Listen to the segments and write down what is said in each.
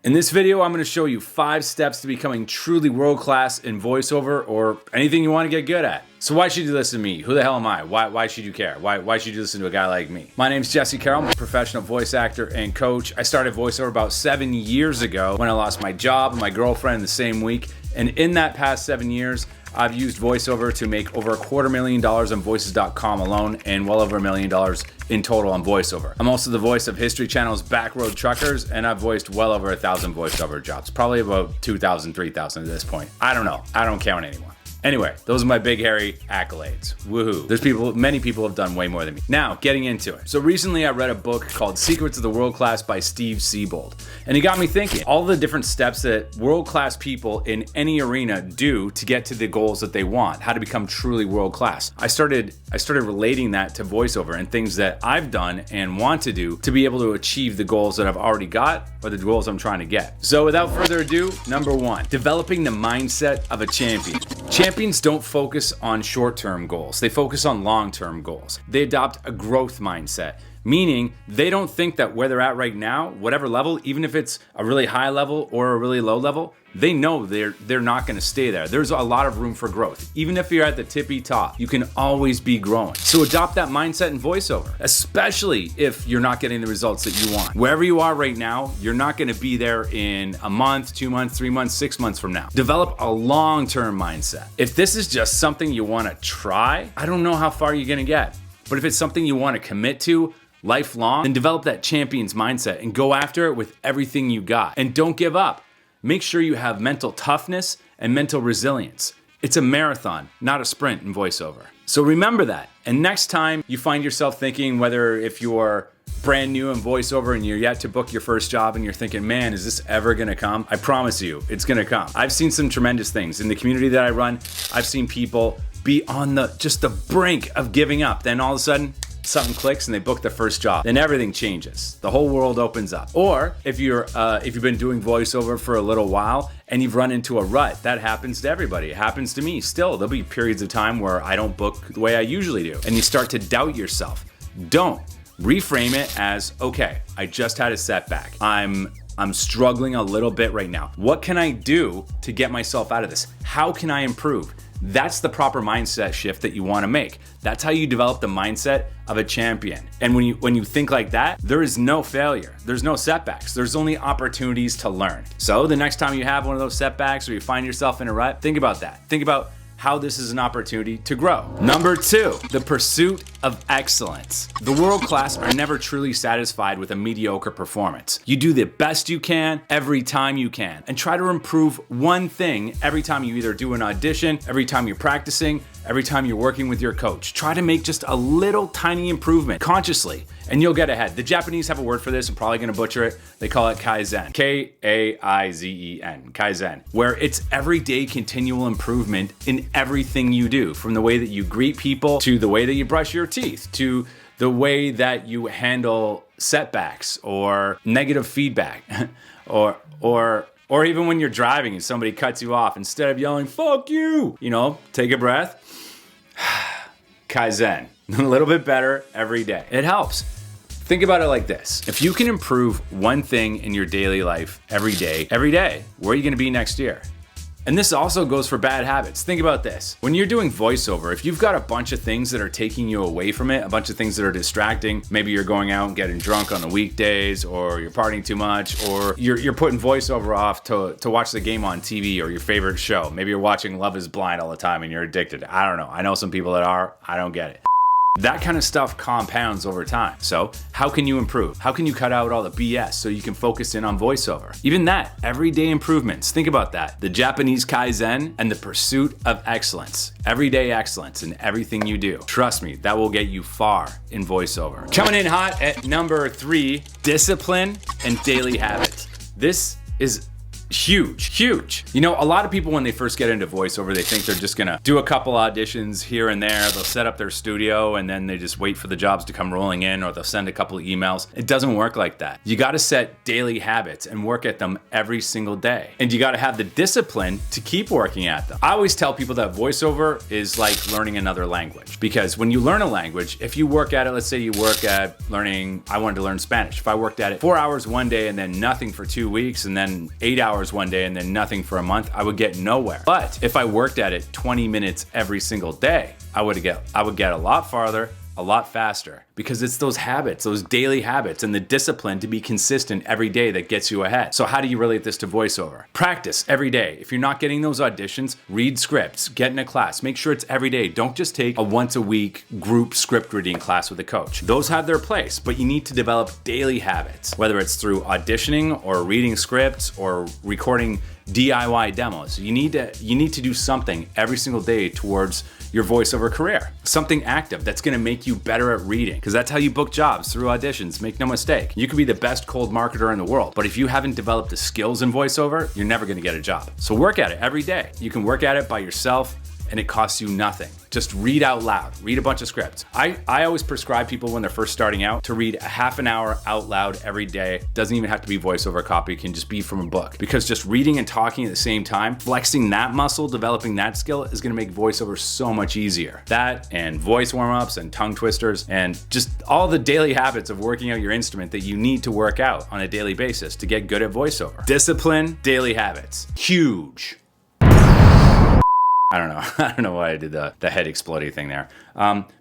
In this video, I'm going to show you 5 steps to becoming truly world-class in voiceover or anything you want to get good at. So why should you listen to me? Who the hell am I? Why should you care? Why should you listen to a guy like me? My name's Jesse Carroll. I'm a professional voice actor and coach. I started voiceover about 7 years ago when I lost my job and my girlfriend in the same week. And in that past 7 years, I've used voiceover to make over $250,000 on voices.com alone and well over $1 million in total on voiceover. I'm also the voice of History Channel's Backroad Truckers, and I've voiced well over 1,000 voiceover jobs, probably about 2,000, 3,000 at this point. I don't know. I don't count anymore. Anyway, those are my big hairy accolades. Woohoo. Many people have done way more than me. Now, getting into it. So recently I read a book called Secrets of the World Class by Steve Siebold. And it got me thinking, all the different steps that world-class people in any arena do to get to the goals that they want, how to become truly world-class. I started relating that to voiceover and things that I've done and want to do to be able to achieve the goals that I've already got or the goals I'm trying to get. So without further ado, number 1, developing the mindset of a champion. Champions don't focus on short-term goals. They focus on long-term goals. They adopt a growth mindset, meaning they don't think that where they're at right now, whatever level, even if it's a really high level or a really low level, they know they're not going to stay there. There's a lot of room for growth. Even if you're at the tippy top, you can always be growing. So adopt that mindset in voiceover, especially if you're not getting the results that you want. Wherever you are right now, you're not going to be there in a month, 2 months, 3 months, 6 months from now. Develop a long-term mindset. If this is just something you want to try, I don't know how far you're going to get. But if it's something you want to commit to lifelong, then develop that champion's mindset and go after it with everything you got. And don't give up. Make sure you have mental toughness and mental resilience. It's a marathon, not a sprint in voiceover. So remember that. And next time you find yourself thinking, whether if you're brand new in voiceover and you're yet to book your first job and you're thinking, man, is this ever gonna come? I promise you, it's gonna come. I've seen some tremendous things. In the community that I run, I've seen people be on just the brink of giving up. Then all of a sudden, something clicks and they book their first job. Then everything changes. The whole world opens up. Or if you've been doing voiceover for a little while and you've run into a rut, that happens to everybody. It happens to me still. There'll be periods of time where I don't book the way I usually do. And you start to doubt yourself. Don't. Reframe it as, okay, I just had a setback. I'm struggling a little bit right now. What can I do to get myself out of this? How can I improve? That's the proper mindset shift that you want to make. That's how you develop the mindset of a champion. And when you think like that, there is no failure. There's no setbacks. There's only opportunities to learn. So the next time you have one of those setbacks or you find yourself in a rut, think about that. Think about how this is an opportunity to grow. Number 2, the pursuit of excellence. The world class are never truly satisfied with a mediocre performance. You do the best you can every time you can and try to improve one thing every time you either do an audition, every time you're practicing, every time you're working with your coach. Try to make just a little tiny improvement consciously and you'll get ahead. The Japanese have a word for this. I'm probably gonna butcher it. They call it Kaizen. K-A-I-Z-E-N, Kaizen, where it's everyday continual improvement in everything you do, from the way that you greet people to the way that you brush your teeth to the way that you handle setbacks or negative feedback or even when you're driving and somebody cuts you off, instead of yelling, fuck you, take a breath. Kaizen, a little bit better every day. It helps. Think about it like this. If you can improve one thing in your daily life every day, where are you gonna be next year? And this also goes for bad habits. Think about this. When you're doing voiceover, if you've got a bunch of things that are taking you away from it, a bunch of things that are distracting, maybe you're going out and getting drunk on the weekdays, or you're partying too much, or you're putting voiceover off to watch the game on TV or your favorite show. Maybe you're watching Love is Blind all the time and you're addicted. I don't know. I know some people that are. I don't get it. That kind of stuff compounds over time. So how can you improve? How can you cut out all the BS so you can focus in on voiceover? Even that, everyday improvements. Think about that. The Japanese Kaizen and the pursuit of excellence. Everyday excellence in everything you do. Trust me, that will get you far in voiceover. Coming in hot at number 3, discipline and daily habits. This is huge, huge. You know, a lot of people when they first get into voiceover, they think they're just gonna do a couple auditions here and there. They'll set up their studio and then they just wait for the jobs to come rolling in, or they'll send a couple of emails. It doesn't work like that. You gotta set daily habits and work at them every single day. And you gotta have the discipline to keep working at them. I always tell people that voiceover is like learning another language, because when you learn a language, if you work at it, let's say you work at learning, I wanted to learn Spanish. If I worked at it 4 hours one day and then nothing for 2 weeks and then 8 hours one day and then nothing for a month, I would get nowhere. But if I worked at it 20 minutes every single day, I would get a lot farther, a lot faster, because it's those habits, those daily habits and the discipline to be consistent every day that gets you ahead. So how do you relate this to voiceover? Practice every day. If you're not getting those auditions, read scripts, get in a class, make sure it's every day. Don't just take a once a week group script reading class with a coach. Those have their place, but you need to develop daily habits, whether it's through auditioning or reading scripts or recording DIY demos. You need to do something every single day towards your voiceover career. Something active that's gonna make you better at reading, because that's how you book jobs, through auditions. Make no mistake. You could be the best cold marketer in the world, but if you haven't developed the skills in voiceover, you're never gonna get a job. So work at it every day. You can work at it by yourself and it costs you nothing. Just read out loud, read a bunch of scripts. I always prescribe people when they're first starting out to read a half an hour out loud every day. Doesn't even have to be voiceover copy, it can just be from a book. Because just reading and talking at the same time, flexing that muscle, developing that skill is gonna make voiceover so much easier. That and voice warm-ups and tongue twisters and just all the daily habits of working out your instrument that you need to work out on a daily basis to get good at voiceover. Discipline, daily habits, huge. I don't know why I did the head exploding thing there.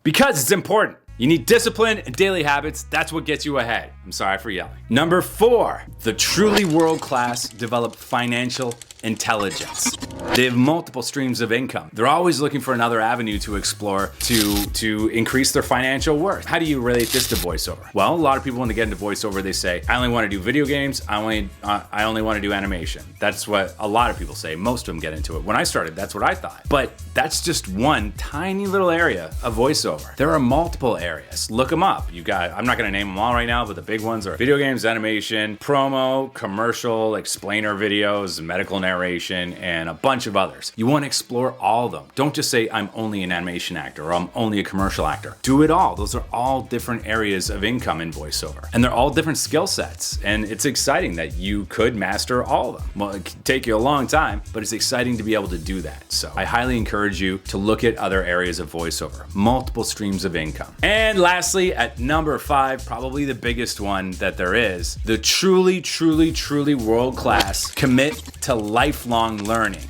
Because it's important. You need discipline and daily habits. That's what gets you ahead. I'm sorry for yelling. Number 4, the truly world-class develop financial intelligence. They have multiple streams of income. They're always looking for another avenue to explore to increase their financial worth. How do you relate this to voiceover? Well, a lot of people when they get into voiceover, they say, I only want to do video games. I only want to do animation. That's what a lot of people say. Most of them get into it. When I started, that's what I thought. But that's just one tiny little area of voiceover. There are multiple areas. Look them up. I'm not going to name them all right now, but the big ones are video games, animation, promo, commercial, explainer videos, medical narration, and a bunch of others. You want to explore all of them. Don't just say, I'm only an animation actor or I'm only a commercial actor. Do it all. Those are all different areas of income in voiceover. And they're all different skill sets. And it's exciting that you could master all of them. Well, it can take you a long time, but it's exciting to be able to do that. So I highly encourage you to look at other areas of voiceover, multiple streams of income. And lastly, at number 5, probably the biggest one that there is, the truly, truly, truly world-class commit to lifelong learning.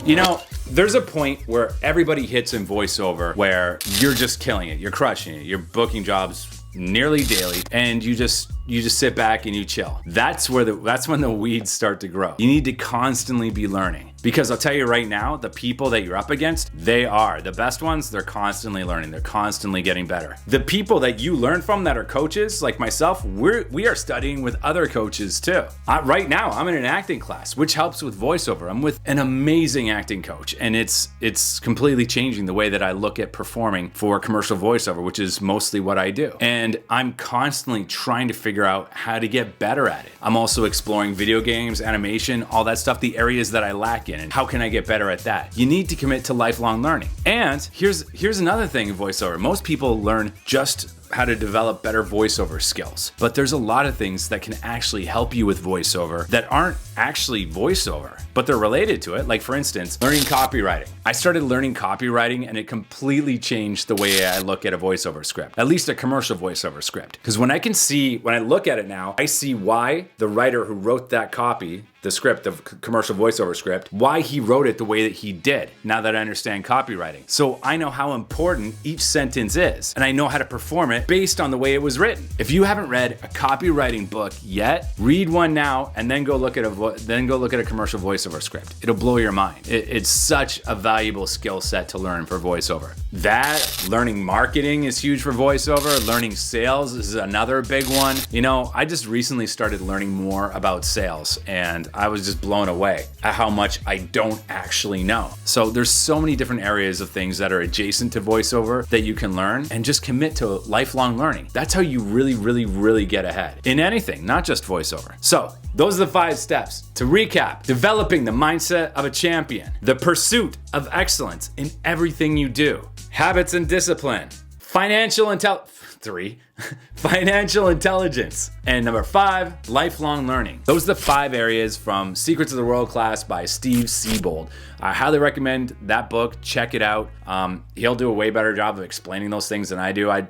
You know, there's a point where everybody hits in voiceover where you're just killing it, you're crushing it, you're booking jobs nearly daily, and you just sit back and you chill. That's when the weeds start to grow. You need to constantly be learning. Because I'll tell you right now, the people that you're up against, they are the best ones. They're constantly learning. They're constantly getting better. The people that you learn from that are coaches, like myself, we are studying with other coaches too. Right now, I'm in an acting class, which helps with voiceover. I'm with an amazing acting coach, and it's completely changing the way that I look at performing for commercial voiceover, which is mostly what I do. And I'm constantly trying to figure out how to get better at it. I'm also exploring video games, animation, all that stuff, the areas that I lack in. And how can I get better at that? You need to commit to lifelong learning. And here's another thing in voiceover. Most people learn just how to develop better voiceover skills. But there's a lot of things that can actually help you with voiceover that aren't actually voiceover, but they're related to it. Like for instance, learning copywriting. I started learning copywriting and it completely changed the way I look at a voiceover script, at least a commercial voiceover script. Because when I look at it now, I see why the writer who wrote that copy, the script, the commercial voiceover script, why he wrote it the way that he did, now that I understand copywriting. So I know how important each sentence is, and I know how to perform it based on the way it was written. If you haven't read a copywriting book yet, read one now and then go look at a commercial voiceover script. It'll blow your mind. It's such a valuable skill set to learn for voiceover. Learning marketing is huge for voiceover. Learning sales is another big one. You know, I just recently started learning more about sales, and I was just blown away at how much I don't actually know. So there's so many different areas of things that are adjacent to voiceover that you can learn, and just commit to lifelong learning. That's how you really get ahead in anything, not just voiceover. So those are the 5 steps. To recap: developing the mindset of a champion, the pursuit of excellence in everything you do, habits and discipline, financial intelligence, and number 5, lifelong learning. Those are the 5 areas from Secrets of the World Class by Steve Siebold. I highly recommend that book. Check it out. He'll do a way better job of explaining those things than I do. I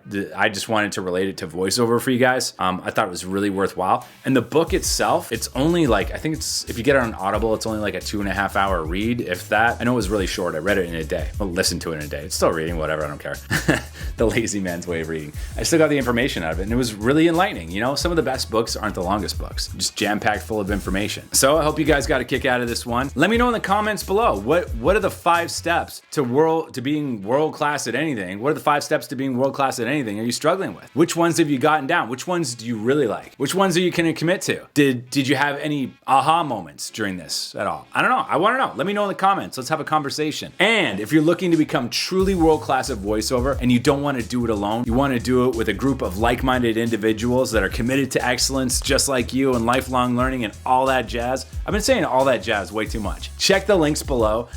just wanted to relate it to voiceover for you guys. I thought it was really worthwhile. And the book itself, it's only like, I think it's, if you get it on Audible, it's only like a 2.5 hour read, if that. I know it was really short. I read it in a day. I'll listen to it in a day. It's still reading, whatever, I don't care. The lazy man's way of reading. I still got the information out of it, and it was really enlightening. You know, some of the best books aren't the longest books, just jam-packed full of information. So I hope you guys got a kick out of this one. Let me know in the comments below, what are the 5 steps to being world-class at anything? What are the 5 steps to being world-class at anything are you struggling with? Which ones have you gotten down? Which ones do you really like? Which ones are you gonna commit to? Did you have any aha moments during this at all? I don't know. I wanna know. Let me know in the comments. Let's have a conversation. And if you're looking to become truly world-class at voiceover and you don't wanna do it alone, you wanna do it with a group of like-minded individuals that are committed to excellence just like you, and lifelong learning and all that jazz. I've been saying all that jazz way too much. Check the links below.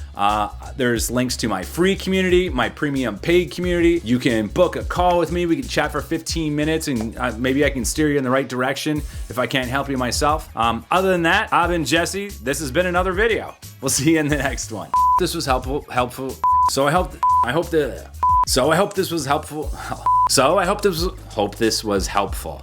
There's links to my free community, my premium paid community. You can book a call with me. We can chat for 15 minutes and maybe I can steer you in the right direction if I can't help you myself. Other than that, I've been Jesse. This has been another video. We'll see you in the next one. This was helpful. So I hope this was helpful.